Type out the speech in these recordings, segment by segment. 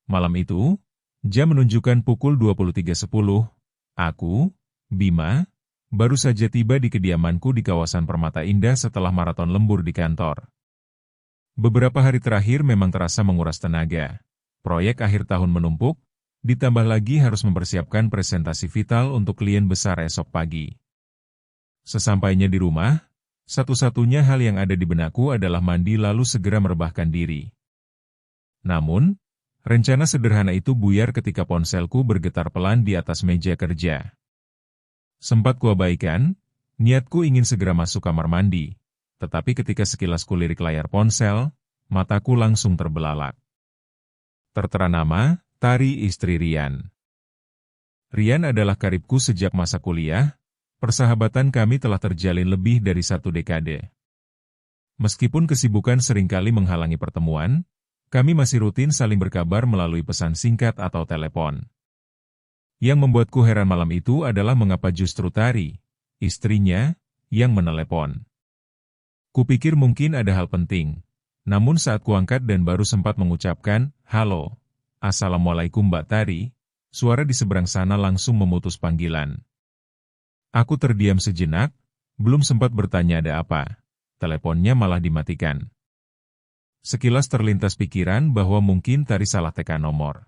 Malam itu, jam menunjukkan pukul 23.10. Aku, Bima, baru saja tiba di kediamanku di kawasan Permata Indah setelah maraton lembur di kantor. Beberapa hari terakhir memang terasa menguras tenaga. Proyek akhir tahun menumpuk, ditambah lagi harus mempersiapkan presentasi vital untuk klien besar esok pagi. Sesampainya di rumah, satu-satunya hal yang ada di benakku adalah mandi lalu segera merebahkan diri. Namun, rencana sederhana itu buyar ketika ponselku bergetar pelan di atas meja kerja. Sempat kuabaikan, niatku ingin segera masuk kamar mandi, tetapi ketika sekilas kulirik layar ponsel, mataku langsung terbelalak. Tertera nama, Tari, istri Rian. Rian adalah karibku sejak masa kuliah, persahabatan kami telah terjalin lebih dari 1 dekade. Meskipun kesibukan seringkali menghalangi pertemuan, kami masih rutin saling berkabar melalui pesan singkat atau telepon. Yang membuatku heran malam itu adalah mengapa justru Tari, istrinya, yang menelepon. Kupikir mungkin ada hal penting, namun saat kuangkat dan baru sempat mengucapkan, "Halo, Assalamualaikum Mbak Tari," suara di seberang sana langsung memutus panggilan. Aku terdiam sejenak, belum sempat bertanya ada apa. Teleponnya malah dimatikan. Sekilas terlintas pikiran bahwa mungkin Tari salah tekan nomor.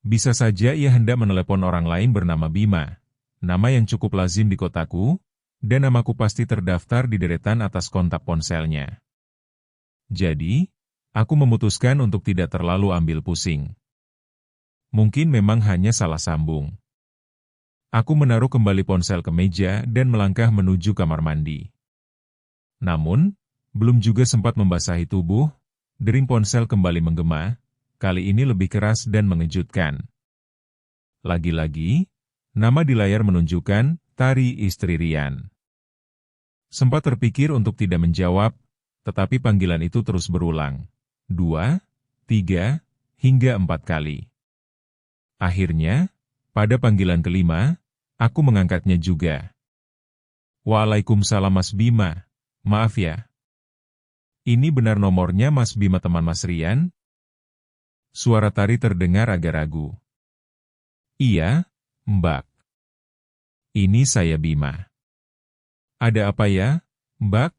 Bisa saja ia hendak menelepon orang lain bernama Bima, nama yang cukup lazim di kotaku, dan namaku pasti terdaftar di deretan atas kontak ponselnya. Jadi, aku memutuskan untuk tidak terlalu ambil pusing. Mungkin memang hanya salah sambung. Aku menaruh kembali ponsel ke meja dan melangkah menuju kamar mandi. Namun, belum juga sempat membasahi tubuh, dering ponsel kembali menggema, kali ini lebih keras dan mengejutkan. Lagi-lagi, nama di layar menunjukkan Tari, istri Rian. Sempat terpikir untuk tidak menjawab, tetapi panggilan itu terus berulang. 2, 3, hingga 4 kali. Akhirnya, pada panggilan kelima, aku mengangkatnya juga. "Waalaikumsalam Mas Bima, maaf ya. Ini benar nomornya Mas Bima teman Mas Rian?" Suara Tari terdengar agak ragu. "Iya, Mbak. Ini saya Bima." "Ada apa ya, Mbak?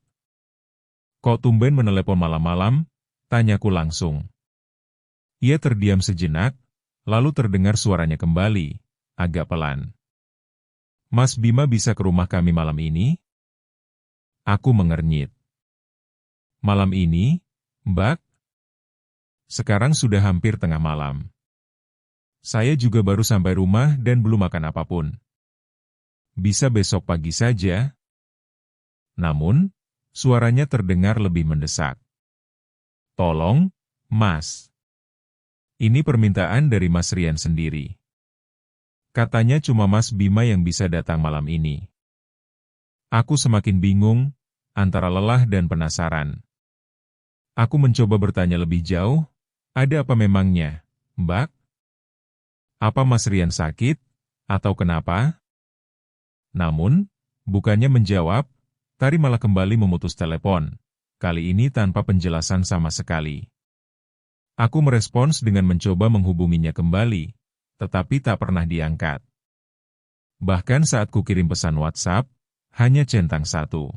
Kok tumben menelepon malam-malam?" tanyaku langsung. Ia terdiam sejenak, lalu terdengar suaranya kembali, agak pelan. "Mas Bima bisa ke rumah kami malam ini?" Aku mengernyit. "Malam ini, Mbak? Sekarang sudah hampir tengah malam. Saya juga baru sampai rumah dan belum makan apapun. Bisa besok pagi saja?" Namun, suaranya terdengar lebih mendesak. "Tolong, Mas. Ini permintaan dari Mas Rian sendiri. Katanya cuma Mas Bima yang bisa datang malam ini." Aku semakin bingung, antara lelah dan penasaran. Aku mencoba bertanya lebih jauh, "Ada apa memangnya, Mbak? Apa Mas Rian sakit, atau kenapa?" Namun, bukannya menjawab, Tari malah kembali memutus telepon, kali ini tanpa penjelasan sama sekali. Aku merespons dengan mencoba menghubunginya kembali, tetapi tak pernah diangkat. Bahkan saat kukirim pesan WhatsApp, hanya centang 1.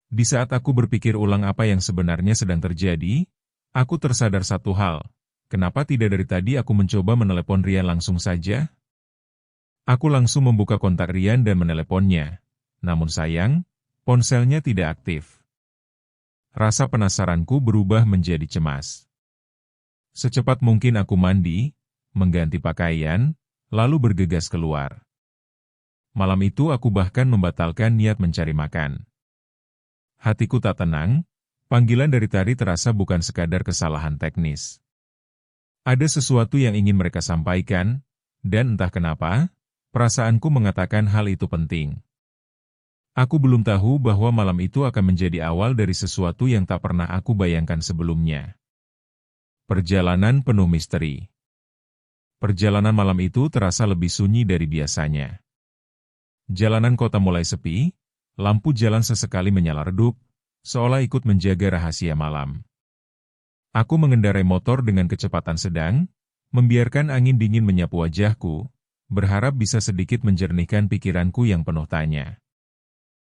Di saat aku berpikir ulang apa yang sebenarnya sedang terjadi, aku tersadar satu hal, kenapa tidak dari tadi aku mencoba menelepon Rian langsung saja? Aku langsung membuka kontak Rian dan meneleponnya, namun sayang, ponselnya tidak aktif. Rasa penasaranku berubah menjadi cemas. Secepat mungkin aku mandi, mengganti pakaian, lalu bergegas keluar. Malam itu aku bahkan membatalkan niat mencari makan. Hatiku tak tenang, panggilan dari Tari terasa bukan sekadar kesalahan teknis. Ada sesuatu yang ingin mereka sampaikan, dan entah kenapa, perasaanku mengatakan hal itu penting. Aku belum tahu bahwa malam itu akan menjadi awal dari sesuatu yang tak pernah aku bayangkan sebelumnya. Perjalanan penuh misteri. Perjalanan malam itu terasa lebih sunyi dari biasanya. Jalanan kota mulai sepi, lampu jalan sesekali menyala redup, seolah ikut menjaga rahasia malam. Aku mengendarai motor dengan kecepatan sedang, membiarkan angin dingin menyapu wajahku, berharap bisa sedikit menjernihkan pikiranku yang penuh tanya.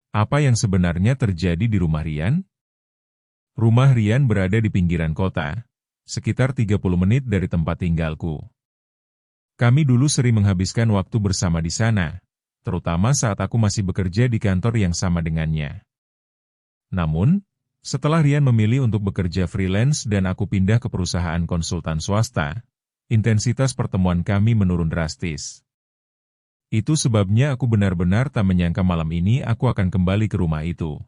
Apa yang sebenarnya terjadi di rumah Rian? Rumah Rian berada di pinggiran kota, sekitar 30 menit dari tempat tinggalku. Kami dulu sering menghabiskan waktu bersama di sana, terutama saat aku masih bekerja di kantor yang sama dengannya. Namun, setelah Rian memilih untuk bekerja freelance dan aku pindah ke perusahaan konsultan swasta, intensitas pertemuan kami menurun drastis. Itu sebabnya aku benar-benar tak menyangka malam ini aku akan kembali ke rumah itu.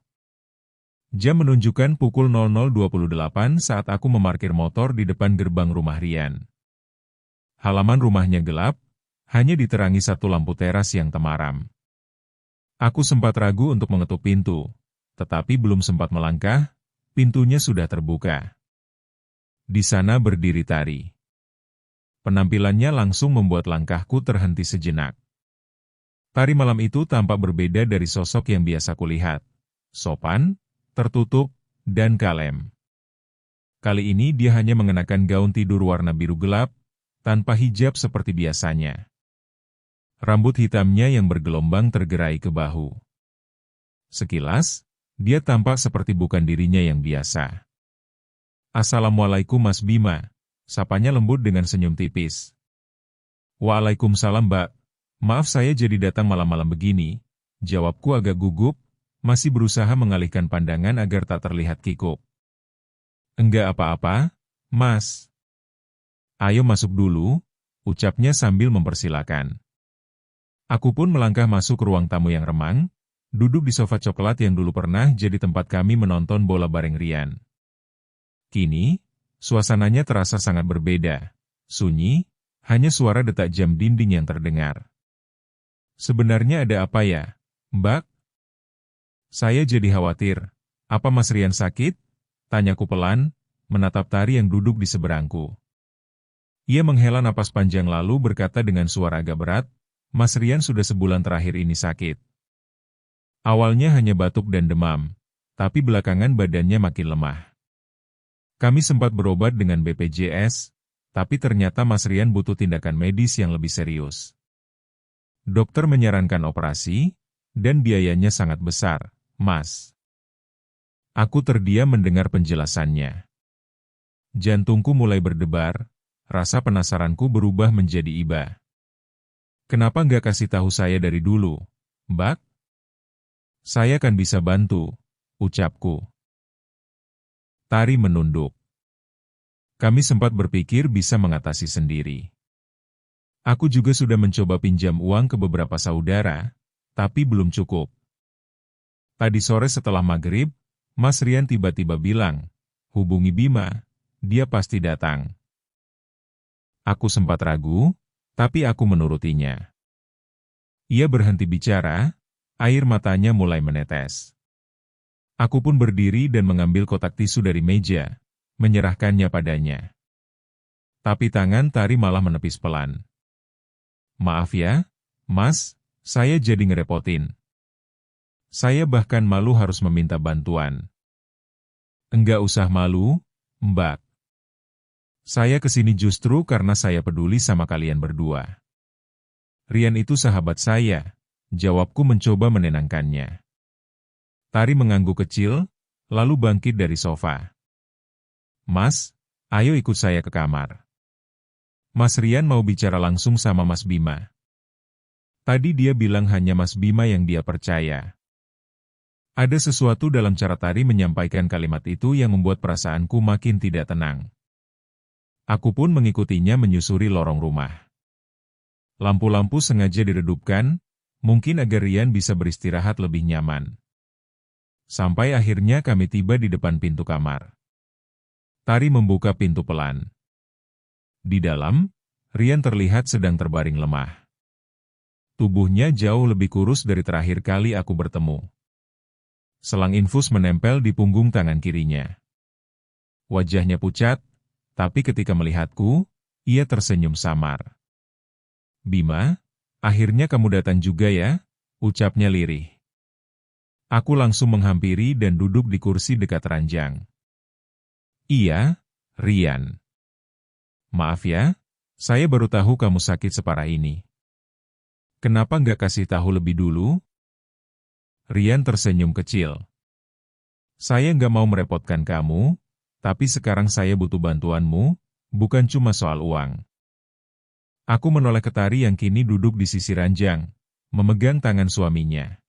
Jam menunjukkan pukul 00.28 saat aku memarkir motor di depan gerbang rumah Rian. Halaman rumahnya gelap, hanya diterangi satu lampu teras yang temaram. Aku sempat ragu untuk mengetuk pintu, tetapi belum sempat melangkah, pintunya sudah terbuka. Di sana berdiri Tari. Penampilannya langsung membuat langkahku terhenti sejenak. Tari malam itu tampak berbeda dari sosok yang biasa kulihat. Sopan, tertutup, dan kalem. Kali ini dia hanya mengenakan gaun tidur warna biru gelap, tanpa hijab seperti biasanya. Rambut hitamnya yang bergelombang tergerai ke bahu. Sekilas, dia tampak seperti bukan dirinya yang biasa. "Assalamualaikum Mas Bima," sapanya lembut dengan senyum tipis. "Waalaikumsalam Mbak, maaf saya jadi datang malam-malam begini," jawabku agak gugup, masih berusaha mengalihkan pandangan agar tak terlihat kikuk. "Enggak apa-apa, Mas. Ayo masuk dulu," ucapnya sambil mempersilakan. Aku pun melangkah masuk ke ruang tamu yang remang, duduk di sofa coklat yang dulu pernah jadi tempat kami menonton bola bareng Rian. Kini, suasananya terasa sangat berbeda. Sunyi, hanya suara detak jam dinding yang terdengar. "Sebenarnya ada apa ya, Mbak?" Saya jadi khawatir. "Apa Mas Rian sakit?" tanyaku pelan, menatap Tari yang duduk di seberangku. Ia menghela napas panjang lalu berkata dengan suara agak berat, "Mas Rian sudah sebulan terakhir ini sakit. Awalnya hanya batuk dan demam, tapi belakangan badannya makin lemah. Kami sempat berobat dengan BPJS, tapi ternyata Mas Rian butuh tindakan medis yang lebih serius. Dokter menyarankan operasi, dan biayanya sangat besar, Mas." Aku terdiam mendengar penjelasannya. Jantungku mulai berdebar, rasa penasaranku berubah menjadi iba. "Kenapa nggak kasih tahu saya dari dulu, Mbak? Saya kan bisa bantu," ucapku. Tari menunduk. Kami sempat berpikir bisa mengatasi sendiri. Aku juga sudah mencoba pinjam uang ke beberapa saudara, tapi belum cukup. Tadi sore setelah maghrib, Mas Rian tiba-tiba bilang, "Hubungi Bima, dia pasti datang." Aku sempat ragu, tapi aku menurutinya. Ia berhenti bicara, air matanya mulai menetes. Aku pun berdiri dan mengambil kotak tisu dari meja, menyerahkannya padanya. Tapi tangan Tari malah menepis pelan. "Maaf ya, Mas, saya jadi ngerepotin. Saya bahkan malu harus meminta bantuan." "Enggak usah malu, Mbak. Saya kesini justru karena saya peduli sama kalian berdua. Rian itu sahabat saya," jawabku mencoba menenangkannya. Tari mengangguk kecil, lalu bangkit dari sofa. "Mas, ayo ikut saya ke kamar. Mas Rian mau bicara langsung sama Mas Bima. Tadi dia bilang hanya Mas Bima yang dia percaya." Ada sesuatu dalam cara Tari menyampaikan kalimat itu yang membuat perasaanku makin tidak tenang. Aku pun mengikutinya menyusuri lorong rumah. Lampu-lampu sengaja diredupkan, mungkin agar Rian bisa beristirahat lebih nyaman. Sampai akhirnya kami tiba di depan pintu kamar. Tari membuka pintu pelan. Di dalam, Rian terlihat sedang terbaring lemah. Tubuhnya jauh lebih kurus dari terakhir kali aku bertemu. Selang infus menempel di punggung tangan kirinya. Wajahnya pucat, tapi ketika melihatku, ia tersenyum samar. "Bima, akhirnya kamu datang juga ya?" ucapnya lirih. Aku langsung menghampiri dan duduk di kursi dekat ranjang. "Iya, Rian. Maaf ya, saya baru tahu kamu sakit separah ini. Kenapa nggak kasih tahu lebih dulu? Rian tersenyum kecil. Saya nggak mau merepotkan kamu, tapi sekarang saya butuh bantuanmu, bukan cuma soal uang. Aku menoleh ke Tari yang kini duduk di sisi ranjang, memegang tangan suaminya.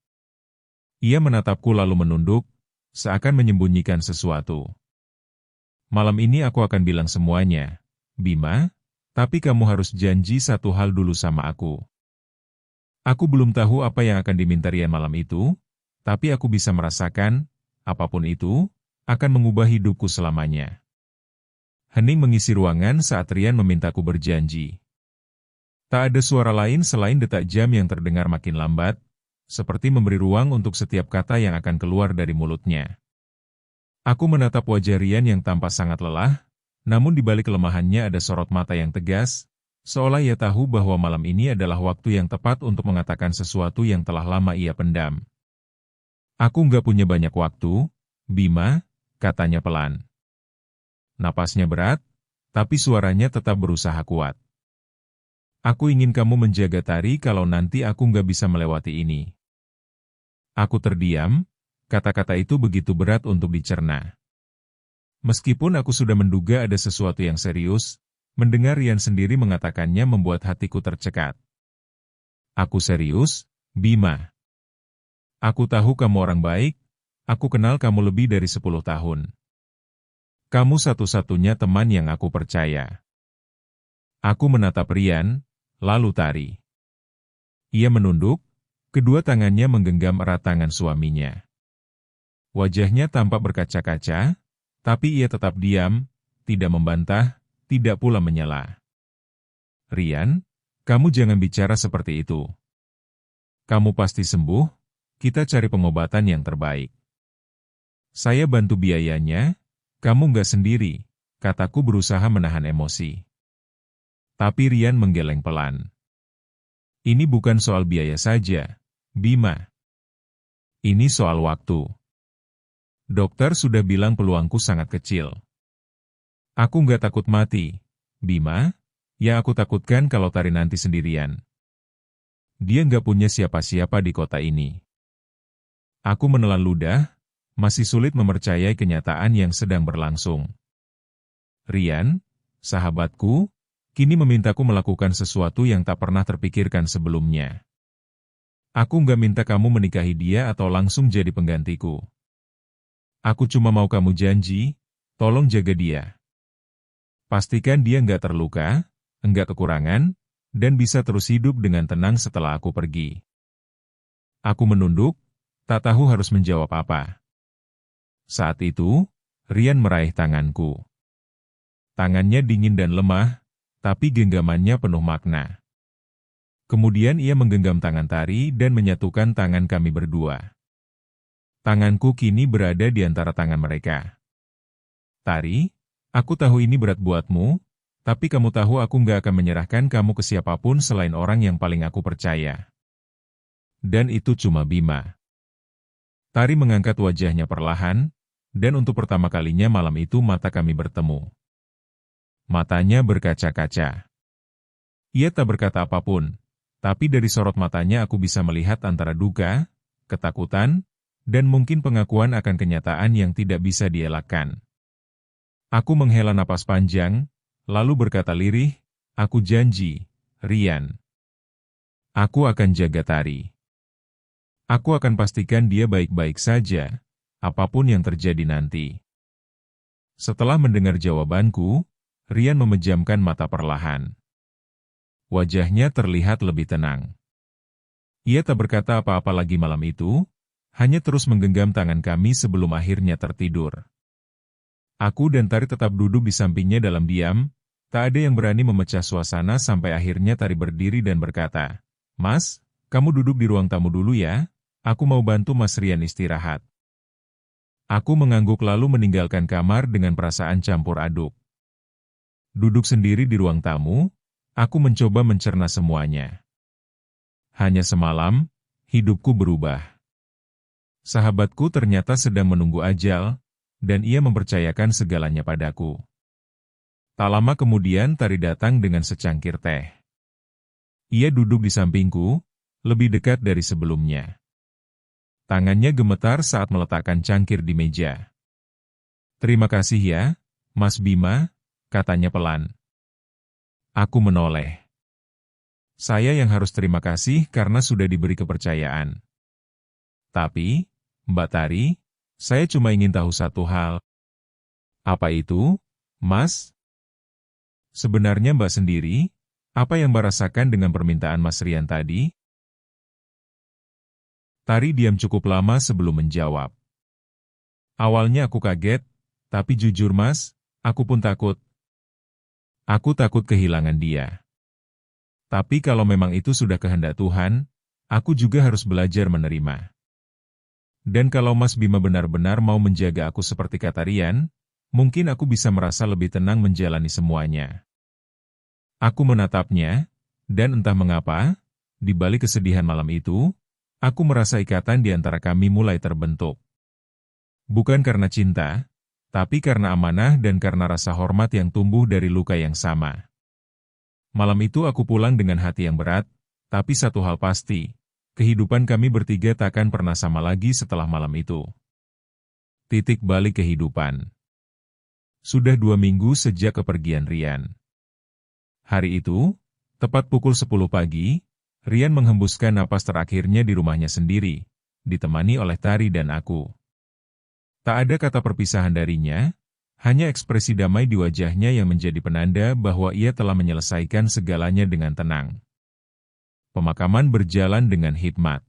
Ia menatapku lalu menunduk, seakan menyembunyikan sesuatu. Malam ini aku akan bilang semuanya, Bima, tapi kamu harus janji satu hal dulu sama aku. Aku belum tahu apa yang akan diminta Rian malam itu, tapi aku bisa merasakan, apapun itu, akan mengubah hidupku selamanya. Hening mengisi ruangan saat Rian memintaku berjanji. Tak ada suara lain selain detak jam yang terdengar makin lambat, seperti memberi ruang untuk setiap kata yang akan keluar dari mulutnya. Aku menatap wajah Rian yang tampak sangat lelah, namun di balik kelemahannya ada sorot mata yang tegas, seolah ia tahu bahwa malam ini adalah waktu yang tepat untuk mengatakan sesuatu yang telah lama ia pendam. Aku nggak punya banyak waktu, Bima, katanya pelan. Napasnya berat, tapi suaranya tetap berusaha kuat. Aku ingin kamu menjaga Tari kalau nanti aku nggak bisa melewati ini. Aku terdiam, kata-kata itu begitu berat untuk dicerna. Meskipun aku sudah menduga ada sesuatu yang serius, mendengar Rian sendiri mengatakannya membuat hatiku tercekat. Aku serius, Bima. Aku tahu kamu orang baik, aku kenal kamu lebih dari 10 tahun. Kamu satu-satunya teman yang aku percaya. Aku menatap Rian, lalu Tari. Ia menunduk, kedua tangannya menggenggam erat tangan suaminya. Wajahnya tampak berkaca-kaca, tapi ia tetap diam, tidak membantah, tidak pula menyela. Rian, kamu jangan bicara seperti itu. Kamu pasti sembuh, kita cari pengobatan yang terbaik. Saya bantu biayanya, kamu nggak sendiri, kataku berusaha menahan emosi. Tapi Rian menggeleng pelan. Ini bukan soal biaya saja, Bima. Ini soal waktu. Dokter sudah bilang peluangku sangat kecil. Aku nggak takut mati, Bima, yang aku takutkan kalau Tari nanti sendirian. Dia nggak punya siapa-siapa di kota ini. Aku menelan ludah, masih sulit mempercayai kenyataan yang sedang berlangsung. Rian, sahabatku, kini memintaku melakukan sesuatu yang tak pernah terpikirkan sebelumnya. Aku nggak minta kamu menikahi dia atau langsung jadi penggantiku. Aku cuma mau kamu janji, tolong jaga dia. Pastikan dia nggak terluka, nggak kekurangan, dan bisa terus hidup dengan tenang setelah aku pergi. Aku menunduk, tak tahu harus menjawab apa. Saat itu, Rian meraih tanganku. Tangannya dingin dan lemah, tapi genggamannya penuh makna. Kemudian ia menggenggam tangan Tari dan menyatukan tangan kami berdua. Tanganku kini berada di antara tangan mereka. Tari, aku tahu ini berat buatmu, tapi kamu tahu aku nggak akan menyerahkan kamu ke siapapun selain orang yang paling aku percaya. Dan itu cuma Bima. Tari mengangkat wajahnya perlahan, dan untuk pertama kalinya malam itu mata kami bertemu. Matanya berkaca-kaca. Ia tak berkata apapun, tapi dari sorot matanya aku bisa melihat antara duka, ketakutan, dan mungkin pengakuan akan kenyataan yang tidak bisa dielakkan. Aku menghela napas panjang, lalu berkata lirih, aku janji, Rian. Aku akan jaga Tari. Aku akan pastikan dia baik-baik saja, apapun yang terjadi nanti. Setelah mendengar jawabanku, Rian memejamkan mata perlahan. Wajahnya terlihat lebih tenang. Ia tak berkata apa-apa lagi malam itu, hanya terus menggenggam tangan kami sebelum akhirnya tertidur. Aku dan Tari tetap duduk di sampingnya dalam diam, tak ada yang berani memecah suasana sampai akhirnya Tari berdiri dan berkata, Mas, kamu duduk di ruang tamu dulu ya, aku mau bantu Mas Rian istirahat. Aku mengangguk lalu meninggalkan kamar dengan perasaan campur aduk. Duduk sendiri di ruang tamu, aku mencoba mencerna semuanya. Hanya semalam, hidupku berubah. Sahabatku ternyata sedang menunggu ajal, dan ia mempercayakan segalanya padaku. Tak lama kemudian Tari datang dengan secangkir teh. Ia duduk di sampingku, lebih dekat dari sebelumnya. Tangannya gemetar saat meletakkan cangkir di meja. "Terima kasih ya, Mas Bima," katanya pelan. Aku menoleh. Saya yang harus terima kasih karena sudah diberi kepercayaan. Tapi, Mbak Tari, saya cuma ingin tahu satu hal. Apa itu, Mas? Sebenarnya Mbak sendiri, apa yang Mbak rasakan dengan permintaan Mas Rian tadi? Tari diam cukup lama sebelum menjawab. Awalnya aku kaget, tapi jujur Mas, aku pun takut. Aku takut kehilangan dia. Tapi kalau memang itu sudah kehendak Tuhan, aku juga harus belajar menerima. Dan kalau Mas Bima benar-benar mau menjaga aku seperti kata Rian, mungkin aku bisa merasa lebih tenang menjalani semuanya. Aku menatapnya, dan entah mengapa, di balik kesedihan malam itu, aku merasa ikatan di antara kami mulai terbentuk. Bukan karena cinta, tapi karena amanah dan karena rasa hormat yang tumbuh dari luka yang sama. Malam itu aku pulang dengan hati yang berat, tapi satu hal pasti, kehidupan kami bertiga takkan pernah sama lagi setelah malam itu. Titik balik kehidupan. Sudah 2 minggu sejak kepergian Rian. Hari itu, tepat pukul 10 pagi, Rian menghembuskan napas terakhirnya di rumahnya sendiri, ditemani oleh Tari dan aku. Tak ada kata perpisahan darinya, hanya ekspresi damai di wajahnya yang menjadi penanda bahwa ia telah menyelesaikan segalanya dengan tenang. Pemakaman berjalan dengan hikmat.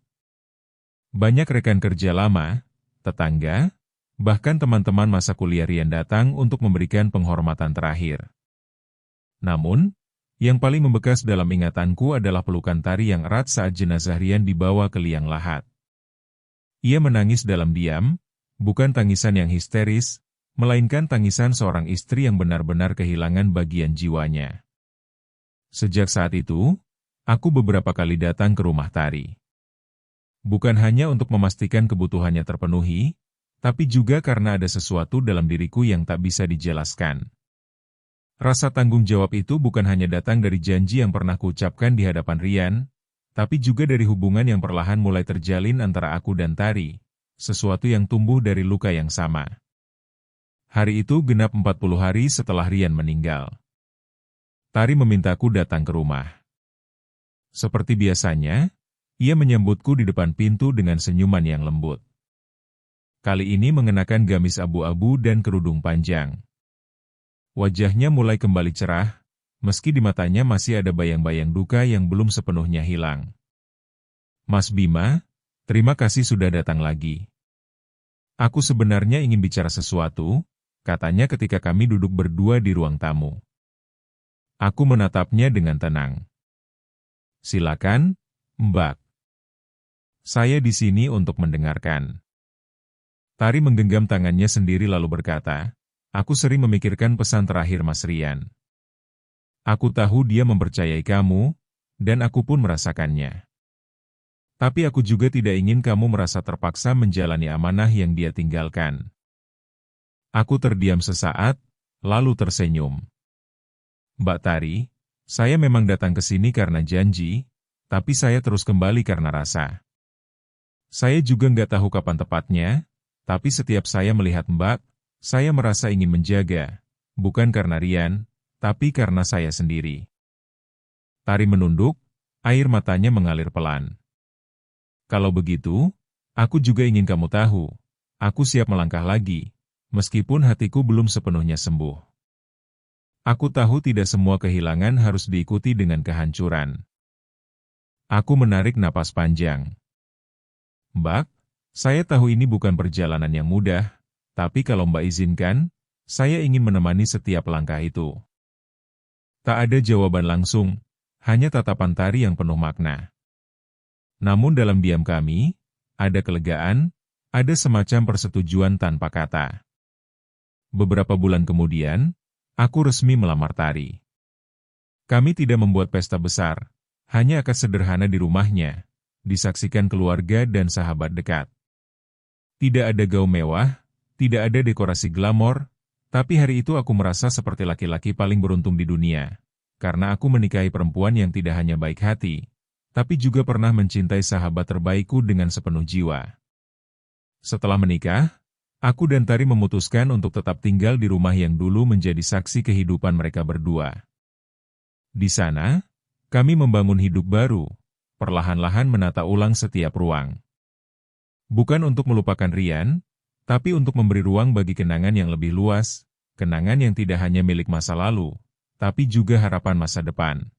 Banyak rekan kerja lama, tetangga, bahkan teman-teman masa kuliah Rian datang untuk memberikan penghormatan terakhir. Namun, yang paling membekas dalam ingatanku adalah pelukan Tari yang erat saat jenazah Rian dibawa ke liang lahat. Ia menangis dalam diam, bukan tangisan yang histeris, melainkan tangisan seorang istri yang benar-benar kehilangan bagian jiwanya. Sejak saat itu, aku beberapa kali datang ke rumah Tari. Bukan hanya untuk memastikan kebutuhannya terpenuhi, tapi juga karena ada sesuatu dalam diriku yang tak bisa dijelaskan. Rasa tanggung jawab itu bukan hanya datang dari janji yang pernah kuucapkan di hadapan Rian, tapi juga dari hubungan yang perlahan mulai terjalin antara aku dan Tari, sesuatu yang tumbuh dari luka yang sama. Hari itu genap 40 hari setelah Rian meninggal. Tari memintaku datang ke rumah. Seperti biasanya, ia menyambutku di depan pintu dengan senyuman yang lembut. Kali ini mengenakan gamis abu-abu dan kerudung panjang. Wajahnya mulai kembali cerah, meski di matanya masih ada bayang-bayang duka yang belum sepenuhnya hilang. Mas Bima, terima kasih sudah datang lagi. Aku sebenarnya ingin bicara sesuatu, katanya ketika kami duduk berdua di ruang tamu. Aku menatapnya dengan tenang. Silakan, Mbak. Saya di sini untuk mendengarkan. Tari menggenggam tangannya sendiri lalu berkata, aku sering memikirkan pesan terakhir Mas Rian. Aku tahu dia mempercayai kamu, dan aku pun merasakannya. Tapi aku juga tidak ingin kamu merasa terpaksa menjalani amanah yang dia tinggalkan. Aku terdiam sesaat, lalu tersenyum. Mbak Tari, saya memang datang ke sini karena janji, tapi saya terus kembali karena rasa. Saya juga nggak tahu kapan tepatnya, tapi setiap saya melihat Mbak, saya merasa ingin menjaga, bukan karena Rian, tapi karena saya sendiri. Tari menunduk, air matanya mengalir pelan. Kalau begitu, aku juga ingin kamu tahu, aku siap melangkah lagi, meskipun hatiku belum sepenuhnya sembuh. Aku tahu tidak semua kehilangan harus diikuti dengan kehancuran. Aku menarik napas panjang. Mbak, saya tahu ini bukan perjalanan yang mudah, tapi kalau Mbak izinkan, saya ingin menemani setiap langkah itu. Tak ada jawaban langsung, hanya tatapan Tari yang penuh makna. Namun dalam diam kami, ada kelegaan, ada semacam persetujuan tanpa kata. Beberapa bulan kemudian, aku resmi melamar Tari. Kami tidak membuat pesta besar, hanya akad sederhana di rumahnya, disaksikan keluarga dan sahabat dekat. Tidak ada gaun mewah, tidak ada dekorasi glamor, Tapi hari itu aku merasa seperti laki-laki paling beruntung di dunia, karena aku menikahi perempuan yang tidak hanya baik hati, tapi juga pernah mencintai sahabat terbaikku dengan sepenuh jiwa. Setelah menikah, aku dan Tari memutuskan untuk tetap tinggal di rumah yang dulu menjadi saksi kehidupan mereka berdua. Di sana, kami membangun hidup baru, perlahan-lahan menata ulang setiap ruang. Bukan untuk melupakan Rian, tapi untuk memberi ruang bagi kenangan yang lebih luas, kenangan yang tidak hanya milik masa lalu, tapi juga harapan masa depan.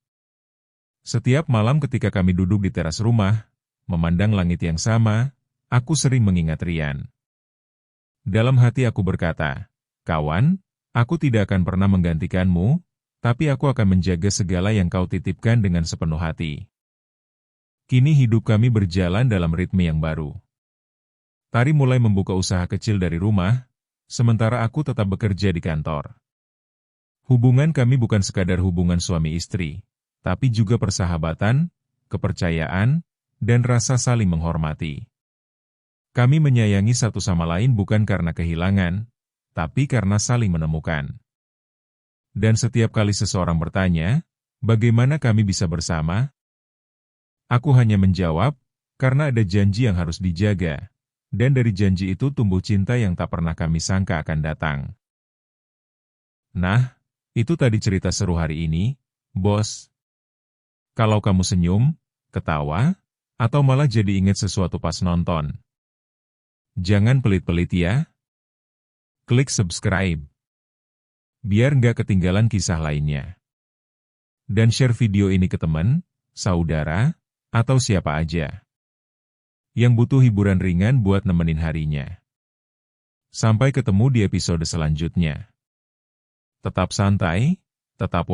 Setiap malam ketika kami duduk di teras rumah, memandang langit yang sama, aku sering mengingat Rian. Dalam hati aku berkata, "Kawan, aku tidak akan pernah menggantikanmu, tapi aku akan menjaga segala yang kau titipkan dengan sepenuh hati." Kini hidup kami berjalan dalam ritme yang baru. Tari mulai membuka usaha kecil dari rumah, sementara aku tetap bekerja di kantor. Hubungan kami bukan sekadar hubungan suami istri, tapi juga persahabatan, kepercayaan, dan rasa saling menghormati. Kami menyayangi satu sama lain bukan karena kehilangan, tapi karena saling menemukan. Dan setiap kali seseorang bertanya, bagaimana kami bisa bersama? Aku hanya menjawab, karena ada janji yang harus dijaga. Dan dari janji itu tumbuh cinta yang tak pernah kami sangka akan datang. Nah, itu tadi cerita seru hari ini, Bos. Kalau kamu senyum, ketawa, atau malah jadi ingat sesuatu pas nonton, jangan pelit-pelit ya. Klik subscribe, biar nggak ketinggalan kisah lainnya. Dan share video ini ke teman, saudara, atau siapa aja yang butuh hiburan ringan buat nemenin harinya. Sampai ketemu di episode selanjutnya. Tetap santai, tetap